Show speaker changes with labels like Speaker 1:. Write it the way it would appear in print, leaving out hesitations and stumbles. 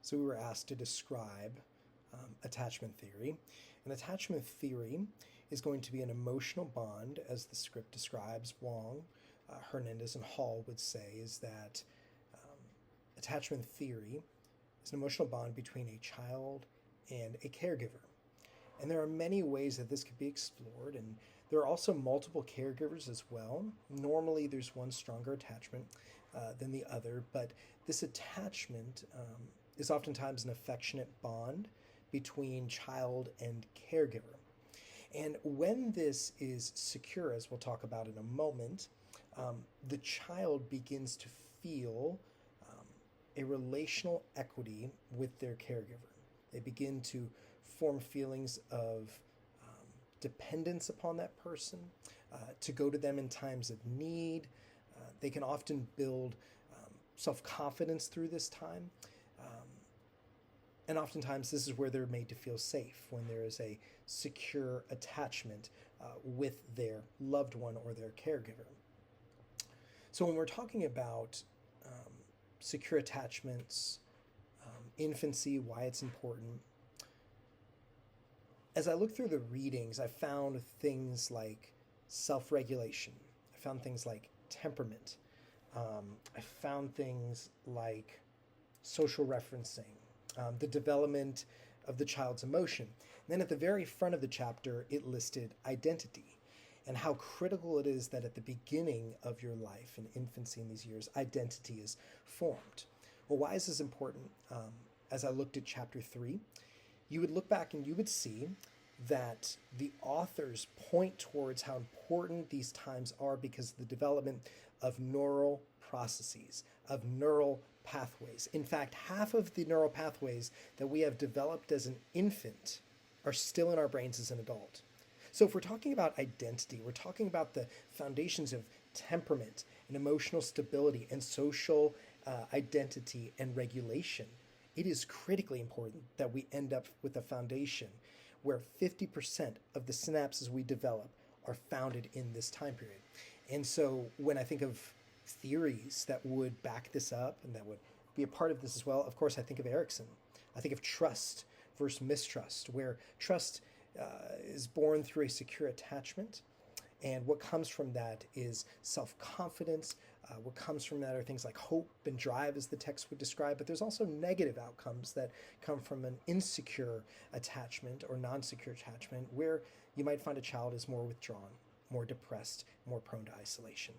Speaker 1: So we were asked to describe attachment theory. And attachment theory is going to be an emotional bond, as the script describes. Wong, Hernandez, and Hall would say is that attachment theory is an emotional bond between a child and a caregiver. And there are many ways that this could be explored, and there are also multiple caregivers as well. Normally, there's one stronger attachment than the other, but this attachment is oftentimes an affectionate bond between child and caregiver. And when this is secure, as we'll talk about in a moment, the child begins to feel a relational equity with their caregiver. They begin to form feelings of dependence upon that person, to go to them in times of need. They can often build self confidence through this time. And oftentimes, this is where they're made to feel safe, when there is a secure attachment with their loved one or their caregiver. So, when we're talking about secure attachments, infancy, why it's important, as I look through the readings, I found things like self-regulation. I found things like temperament. I found things like social referencing, the development of the child's emotion. And then at the very front of the chapter, it listed identity and how critical it is that at the beginning of your life, in infancy in these years, identity is formed. Well, why is this important? As I looked at chapter 3, you would look back and you would see that the authors point towards how important these times are because of the development of neural processes, of neural pathways. In fact, half of the neural pathways that we have developed as an infant are still in our brains as an adult. So if we're talking about identity, we're talking about the foundations of temperament and emotional stability and social identity and regulation. It is critically important that we end up with a foundation where 50% of the synapses we develop are founded in this time period. And so when I think of theories that would back this up and that would be a part of this as well, of course, I think of Erikson. I think of trust versus mistrust, where trust is born through a secure attachment. And what comes from that is self-confidence. What comes from that are things like hope and drive, as the text would describe. But there's also negative outcomes that come from an insecure attachment or non-secure attachment, where you might find a child is more withdrawn, more depressed, more prone to isolation.